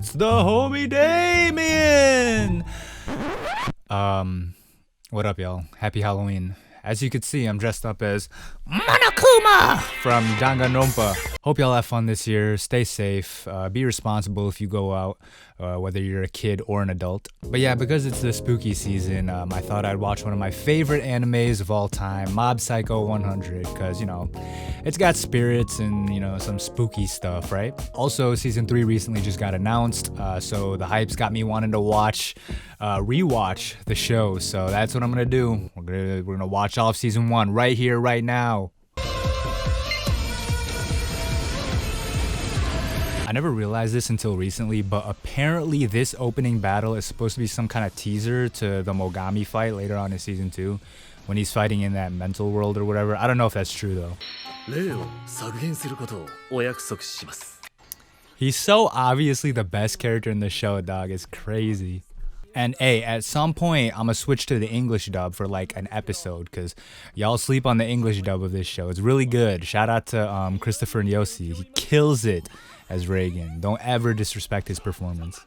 It's the homie Damian! What up, y'all? Happy Halloween. As you can see, I'm dressed up as Monokuma from Danganronpa. Hope y'all have fun this year. Stay safe. Be responsible if you go out, whether you're a kid or an adult. But yeah, because it's the spooky season, I thought I'd watch one of my favorite animes of all time, Mob Psycho 100, because, you know, it's got spirits and, you know, some spooky stuff, right? Also, season 3 recently just got announced, so the hype's got me wanting to rewatch the show. So that's what I'm gonna do. We're gonna watch off season 1 right here, right now. I never realized this until recently, but apparently this opening battle is supposed to be some kind of teaser to the Mogami fight later on in season 2, when he's fighting in that mental world or whatever. I don't know if that's true though. He's so obviously the best character in the show, dog. It's crazy. And hey, at some point, I'm gonna switch to the English dub for like an episode, because y'all sleep on the English dub of this show. It's really good. Shout out to Christopher Nyosi. He kills it as Reigen. Don't ever disrespect his performance.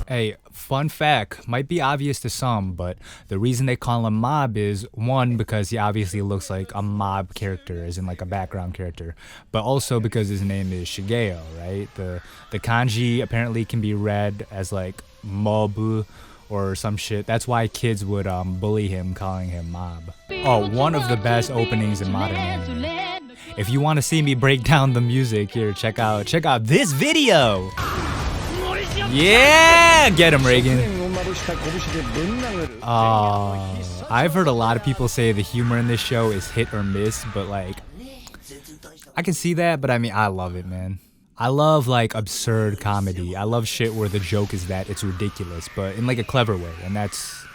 Hey, fun fact, might be obvious to some, but the reason they call him Mob is, one, because he obviously looks like a mob character, as in like a background character, but also because his name is Shigeo, right? The kanji apparently can be read as like Mobu or some shit. That's why kids would bully him, calling him Mob. Oh, one of the best openings in modern anime. If you want to see me break down the music, here, check out this video. Yeah, get him, Reigen. I've heard a lot of people say the humor in this show is hit or miss, but like, I can see that, but I mean, I love it, man. I love like absurd comedy. I love shit where the joke is that it's ridiculous, but in like a clever way, and that's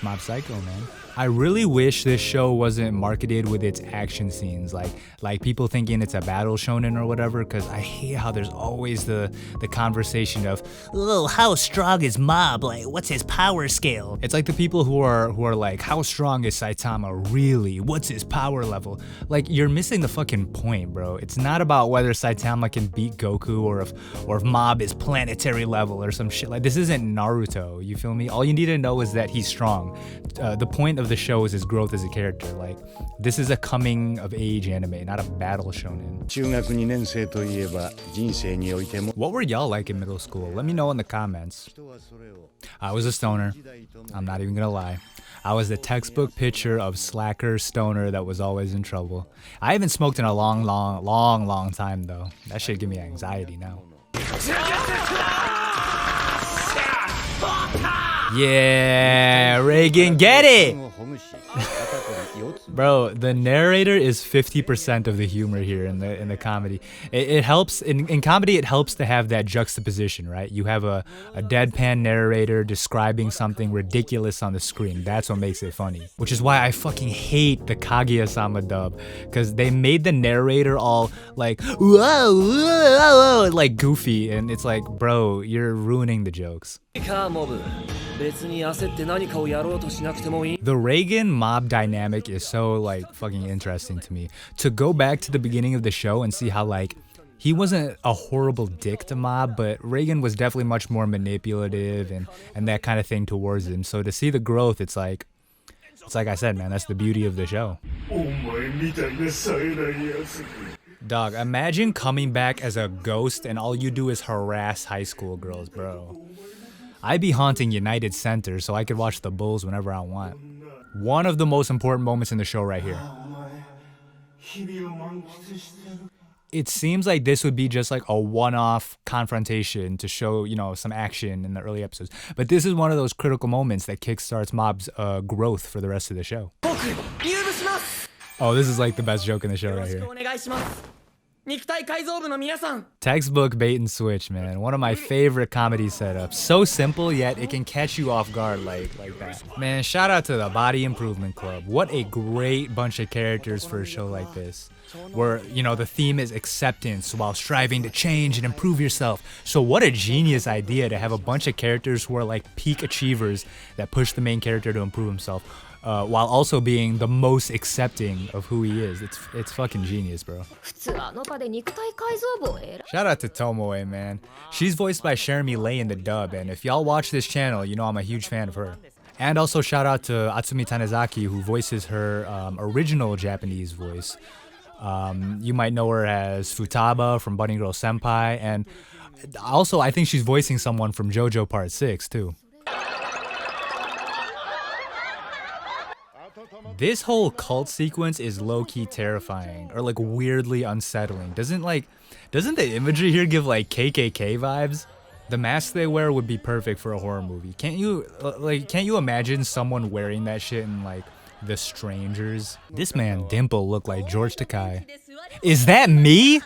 Mob Psycho, man. I really wish this show wasn't marketed with its action scenes, like people thinking it's a battle shonen or whatever, because I hate how there's always the conversation of, oh, how strong is Mob? Like, what's his power scale? It's like the people who are like, how strong is Saitama really? What's his power level? Like, you're missing the fucking point, bro. It's not about whether Saitama can beat Goku or if Mob is planetary level or some shit. Like, this isn't Naruto, you feel me? All you need to know is that he's strong. The point of the show is his growth as a character. Like, this is a coming of age anime, not a battle shonen. What were y'all like in middle school? Let me know in the comments. I was a stoner. I'm not even gonna lie. I was the textbook picture of slacker stoner that was always in trouble. I haven't smoked in a long time though. That shit give me anxiety now. Yeah, Reigen, get it! Bro, the narrator is 50% of the humor here in the comedy. It helps in comedy. It helps to have that juxtaposition, right? You have a deadpan narrator describing something ridiculous on the screen. That's what makes it funny. Which is why I fucking hate the Kaguya-sama dub, because they made the narrator all like whoa, whoa, whoa, like goofy, and it's like, bro, you're ruining the jokes. The Reigen Mob dynamic is so like fucking interesting to me. To go back to the beginning of the show and see how like he wasn't a horrible dick to Mob, but Reigen was definitely much more manipulative and that kind of thing towards him. So to see the growth, it's like I said, man, that's the beauty of the show. Dog, imagine coming back as a ghost and all you do is harass high school girls, bro. I'd be haunting United Center so I could watch the Bulls whenever I want. One of the most important moments in the show right here. It seems like this would be just like a one-off confrontation to show, you know, some action in the early episodes. But this is one of those critical moments that kickstarts Mob's growth for the rest of the show. Oh, this is like the best joke in the show right here. Textbook bait and switch, man. One of my favorite comedy setups. So simple, yet it can catch you off guard like that. Man, shout out to the Body Improvement Club. What a great bunch of characters for a show like this, where, you know, the theme is acceptance while striving to change and improve yourself. So what a genius idea to have a bunch of characters who are like peak achievers that push the main character to improve himself. while also being the most accepting of who he is. It's fucking genius, bro. Shout out to Tomoe, man. She's voiced by Jeremy Lay in the dub, and if y'all watch this channel, you know I'm a huge fan of her. And also shout out to Atsumi Tanizaki, who voices her original Japanese voice. You might know her as Futaba from Bunny Girl Senpai, and also I think she's voicing someone from JoJo Part 6 too. This whole cult sequence is low-key terrifying, or like weirdly unsettling. Doesn't the imagery here give like KKK vibes? The mask they wear would be perfect for a horror movie. Can't you imagine someone wearing that shit in like The Strangers? This man Dimple looked like George Takei. Is that me?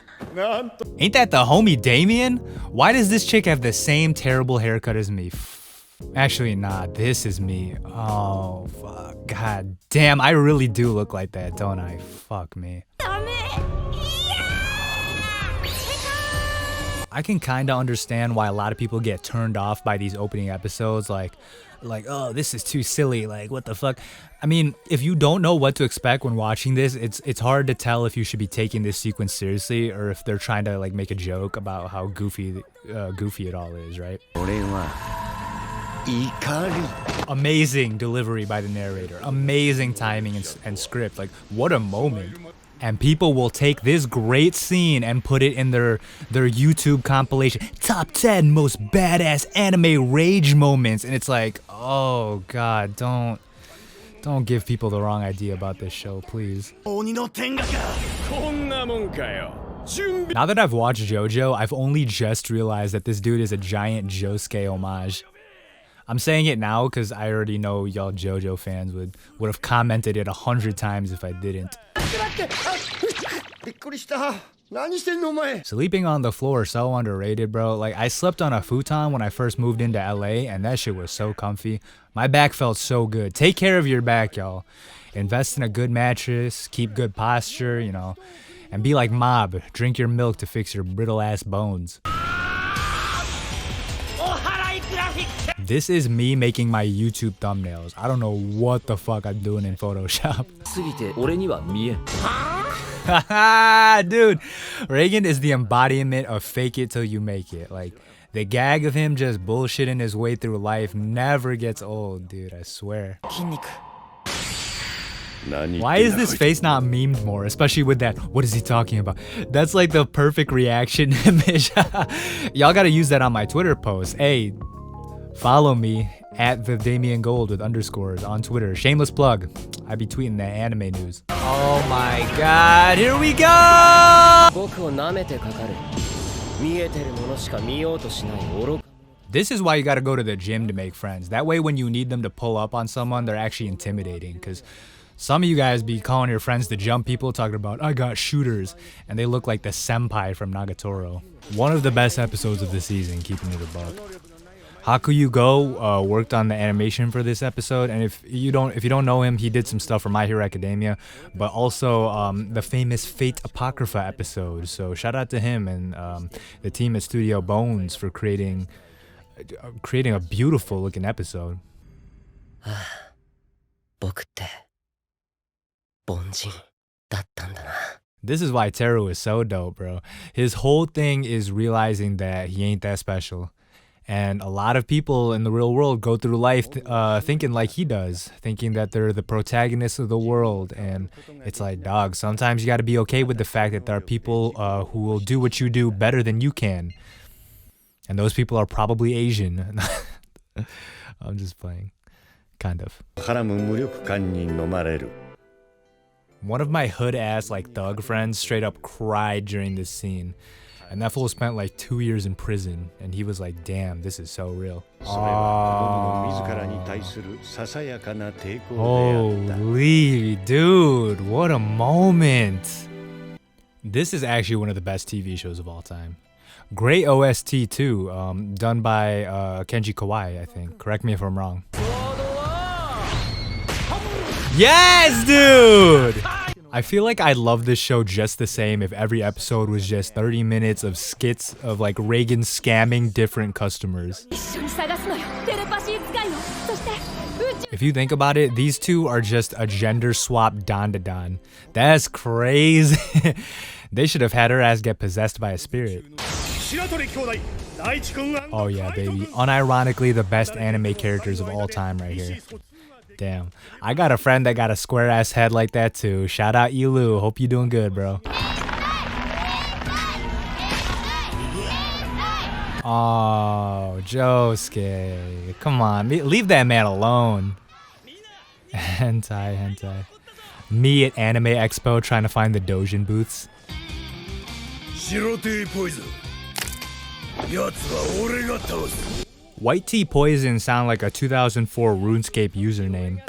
Ain't that the homie Damian? Why does this chick have the same terrible haircut as me? Actually, nah, this is me. Oh, fuck. God damn, I really do look like that, don't I? Fuck me. I can kinda understand why a lot of people get turned off by these opening episodes, like, oh, this is too silly, like, what the fuck? I mean, if you don't know what to expect when watching this, it's hard to tell if you should be taking this sequence seriously or if they're trying to, like, make a joke about how goofy it all is, right? Amazing delivery by the narrator, amazing timing and script, like, what a moment. And people will take this great scene and put it in their YouTube compilation, top 10 most badass anime rage moments, and it's like, oh god, don't give people the wrong idea about this show, please. Now that I've watched JoJo, I've only just realized that this dude is a giant Josuke homage. I'm saying it now because I already know y'all JoJo fans would have commented it 100 times if I didn't. Sleeping on the floor is so underrated, bro. Like, I slept on a futon when I first moved into LA, and that shit was so comfy. My back felt so good. Take care of your back, y'all. Invest in a good mattress, keep good posture, you know, and be like Mob. Drink your milk to fix your brittle-ass bones. This is me making my YouTube thumbnails. I don't know what the fuck I'm doing in Photoshop. Dude, Reigen is the embodiment of fake it till you make it. Like, the gag of him just bullshitting his way through life never gets old, dude, I swear. Why is this face not memed more, especially with that, what is he talking about? That's like the perfect reaction image. Y'all gotta use that on my Twitter post. Hey, follow me at the Damian Gold with underscores on Twitter. Shameless plug. I be tweeting that anime news. Oh my god, here we go! This is why you gotta go to the gym to make friends. That way when you need them to pull up on someone, they're actually intimidating. Because some of you guys be calling your friends to jump people, talking about, I got shooters, and they look like the senpai from Nagatoro. One of the best episodes of the season, keeping it a buck. Hakuyu worked on the animation for this episode, and if you don't know him, he did some stuff for My Hero Academia, but also the famous Fate Apocrypha episode. So shout out to him and the team at Studio Bones for creating a beautiful looking episode. This is why Teru is so dope, bro. His whole thing is realizing that he ain't that special. And a lot of people in the real world go through life thinking like he does, thinking that they're the protagonists of the world. And it's like, dog, sometimes you got to be okay with the fact that there are people who will do what you do better than you can. And those people are probably Asian. I'm just playing. Kind of. One of my hood-ass, like, thug friends straight up cried during this scene. And that fool spent like 2 years in prison, and he was like, damn, this is so real. Holy dude, what a moment. This is actually one of the best TV shows of all time. Great OST too, done by Kenji Kawai, I think. Correct me if I'm wrong. Yes, dude! I feel like I'd love this show just the same if every episode was just 30 minutes of skits of like Reigen scamming different customers. If you think about it, these two are just a gender swap Dandadan. That's crazy. They should have had her ass get possessed by a spirit. Oh yeah, baby. Unironically, the best anime characters of all time right here. Damn. I got a friend that got a square ass head like that too. Shout out Elu. Hope you doing good, bro. Oh, Josuke. Come on. Leave that man alone. Hentai. Me at Anime Expo trying to find the Dojin booths. White Tea Poison sound like a 2004 RuneScape username.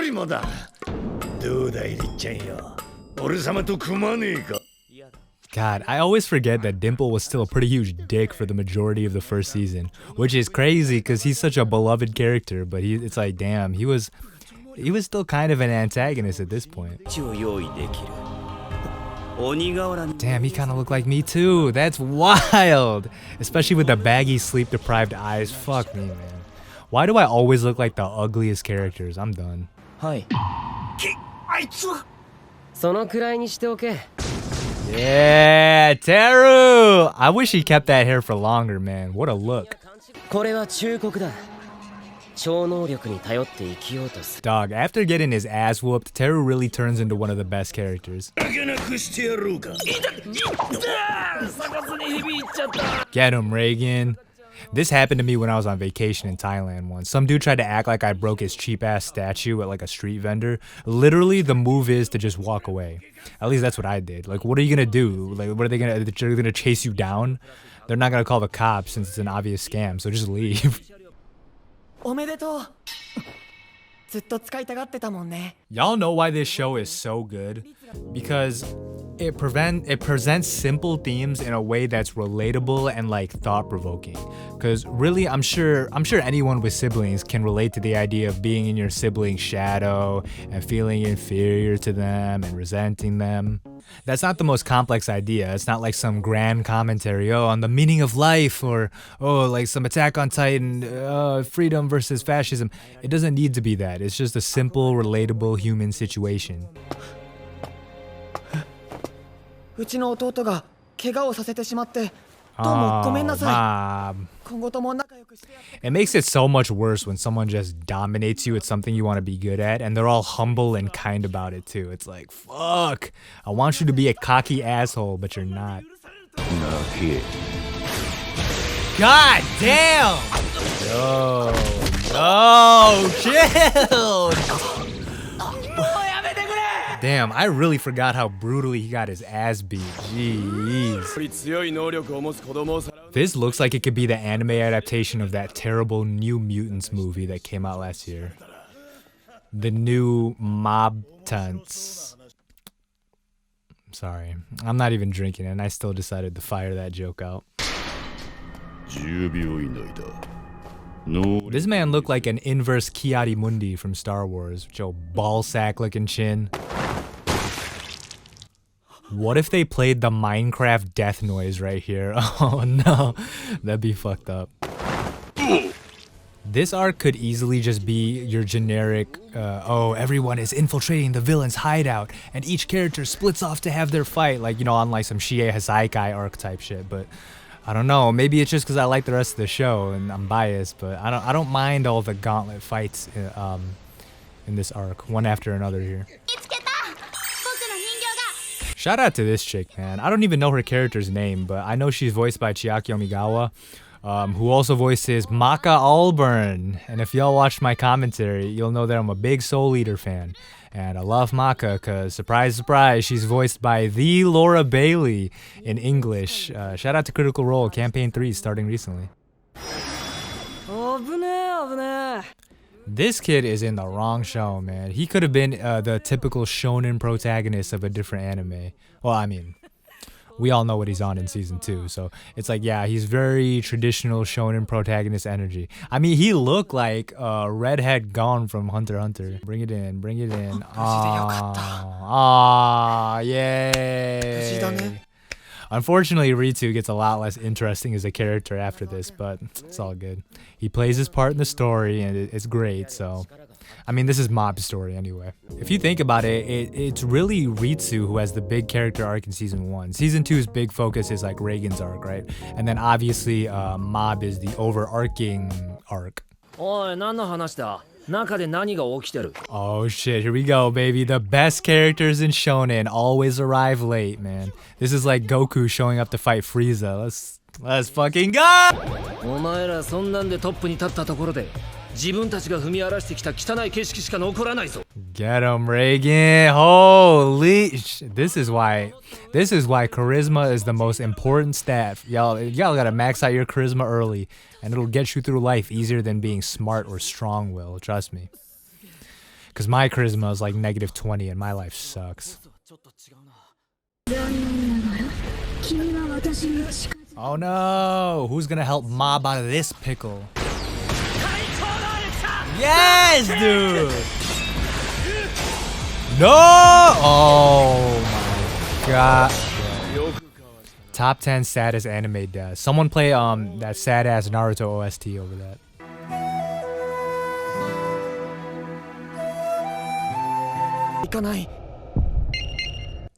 God, I always forget that Dimple was still a pretty huge dick for the majority of the first season, which is crazy because he's such a beloved character, but it's like, damn, he was still kind of an antagonist at this point. Damn, he kind of looked like me too. That's wild. Especially with the baggy, sleep-deprived eyes. Fuck me, man. Why do I always look like the ugliest characters? I'm done. Yeah, Teru! I wish he kept that hair for longer, man. What a look. Dog, after getting his ass whooped, Teru really turns into one of the best characters. Get him, reigen. This happened to me when I was on vacation in Thailand once. Some dude tried to act like I broke his cheap ass statue at like a street vendor. Literally, the move is to just walk away. At least that's what I did. Like, what are you gonna do? Like, what are they gonna? They're gonna chase you down? They're not gonna call the cops since it's an obvious scam. So just leave. Y'all know why this show is so good? Because it presents simple themes in a way that's relatable and like thought-provoking. Because really, I'm sure anyone with siblings can relate to the idea of being in your sibling's shadow and feeling inferior to them and resenting them. That's not the most complex idea. It's not like some grand commentary, on the meaning of life, or, like some Attack on Titan, freedom versus fascism. It doesn't need to be that. It's just a simple, relatable human situation. Mom. It makes it so much worse when someone just dominates you at something you want to be good at, and they're all humble and kind about it too. It's like, fuck, I want you to be a cocky asshole, but you're not. God damn! Yo, chill! Damn, I really forgot how brutally he got his ass beat. Jeez. This looks like it could be the anime adaptation of that terrible New Mutants movie that came out last year. The New Mobtants. Sorry, I'm not even drinking and I still decided to fire that joke out. This man looked like an inverse Ki-Adi-Mundi from Star Wars, with your ballsack looking chin. What if they played the Minecraft death noise right here? Oh no, that'd be fucked up. This arc could easily just be your generic, everyone is infiltrating the villain's hideout, and each character splits off to have their fight, like, on like some Shie Hasaikai arc type shit, but I don't know, maybe it's just because I like the rest of the show and I'm biased, but I don't mind all the gauntlet fights in this arc, one after another here. Shout out to this chick, man. I don't even know her character's name, but I know she's voiced by Chiaki Omigawa, who also voices Maka Allburn. And if y'all watched my commentary, you'll know that I'm a big Soul Eater fan. And I love Maka because, surprise, surprise, she's voiced by the Laura Bailey in English. Shout out to Critical Role, Campaign 3 starting recently. This kid is in the wrong show, man. He could have been the typical shonen protagonist of a different anime. Well, I mean, we all know what he's on in season 2, so it's like, yeah, he's very traditional shonen protagonist energy. I mean, he looked like redhead Gon from Hunter x Hunter. Bring it in, bring it in. Yay. Unfortunately, Ritsu gets a lot less interesting as a character after this, but it's all good. He plays his part in the story, and it's great, so... I mean, this is Mob's story anyway. If you think about it, it's really Ritsu who has the big character arc in Season 1. Season 2's big focus is like Reigen's arc, right? And then obviously, Mob is the overarching arc. Oh shit, here we go, baby. The best characters in Shonen always arrive late, man. This is like Goku showing up to fight Frieza. Let's fucking go! Get him, Reigen. Holy this is why charisma is the most important stat. Y'all gotta max out your charisma early, and it'll get you through life easier than being smart or strong-will, trust me. Cause my charisma is like -20 and my life sucks. Oh no! Who's gonna help Mob out of this pickle? Yes, dude! No! Oh my god. Top 10 saddest anime deaths. Someone play that sad ass Naruto OST over that.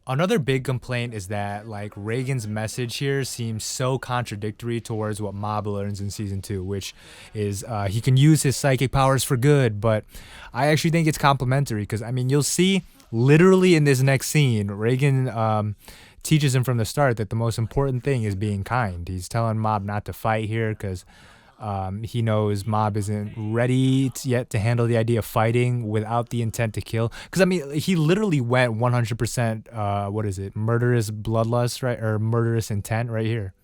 Another big complaint is that like Reigen's message here seems so contradictory towards what Mob learns in Season 2, which is he can use his psychic powers for good, but I actually think it's complementary because I mean you'll see literally in this next scene, Reigen teaches him from the start that the most important thing is being kind. He's telling Mob not to fight here because he knows Mob isn't ready yet to handle the idea of fighting without the intent to kill. Because, I mean, he literally went 100%, what is it, murderous bloodlust, right? Or murderous intent right here.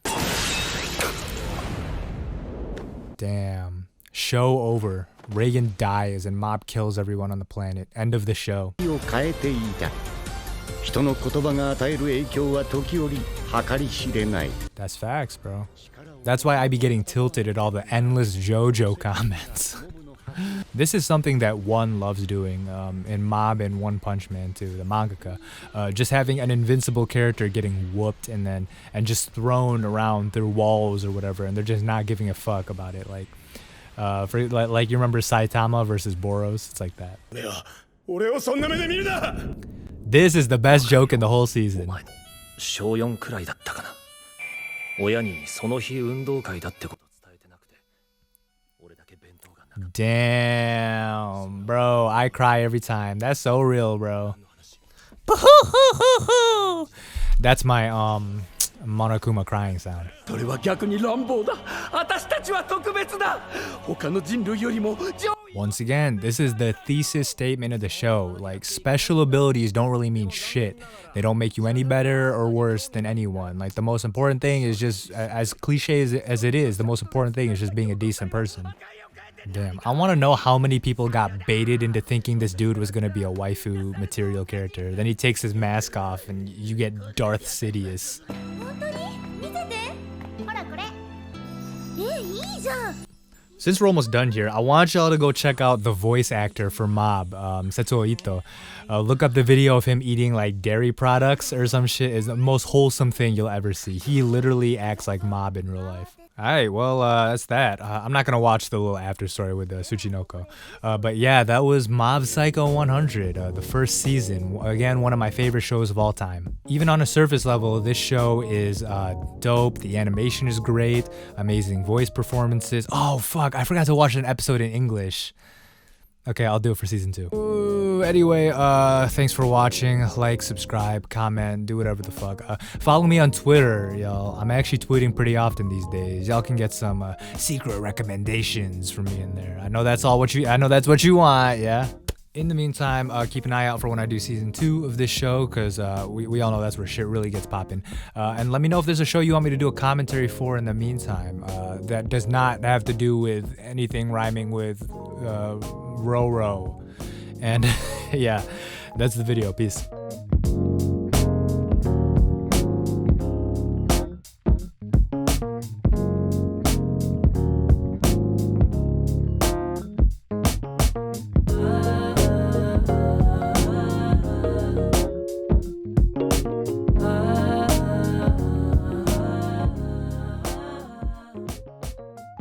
Damn. Show over. Reigen dies and Mob kills everyone on the planet. End of the show. That's facts, bro. That's why I be getting tilted at all the endless JoJo comments. This is something that One loves doing in Mob and One Punch Man too, the mangaka. Just having an invincible character getting whooped and just thrown around through walls or whatever, and they're just not giving a fuck about it. Like you remember Saitama versus Boros? It's like that. This is the best joke in the whole season. Damn, bro, I cry every time. That's so real, bro. That's my Monokuma crying sound. Once again, this is the thesis statement of the show. Like, special abilities don't really mean shit. They don't make you any better or worse than anyone. Like, the most important thing is just, as cliche as it is, the most important thing is just being a decent person. Damn, I want to know how many people got baited into thinking this dude was going to be a waifu material character. Then he takes his mask off and you get Darth Sidious. Since we're almost done here, I want y'all to go check out the voice actor for Mob, Setsuo Ito. Look up the video of him eating like dairy products or some shit. Is the most wholesome thing you'll ever see. He literally acts like Mob in real life. Alright, well, that's that. I'm not gonna watch the little after story with Tsuchinoko. But yeah, that was Mob Psycho 100, the first season. Again, one of my favorite shows of all time. Even on a surface level, this show is dope. The animation is great. Amazing voice performances. Oh, fuck, I forgot to watch an episode in English. Okay, I'll do it for season 2. Ooh, anyway, thanks for watching. Like, subscribe, comment, do whatever the fuck. Follow me on Twitter, y'all. I'm actually tweeting pretty often these days. Y'all can get some secret recommendations from me in there. I know that's what you want, yeah? In the meantime, keep an eye out for when I do season 2 of this show, because we all know that's where shit really gets popping. And let me know if there's a show you want me to do a commentary for in the meantime that does not have to do with anything rhyming with Roro. And yeah, that's the video. Peace.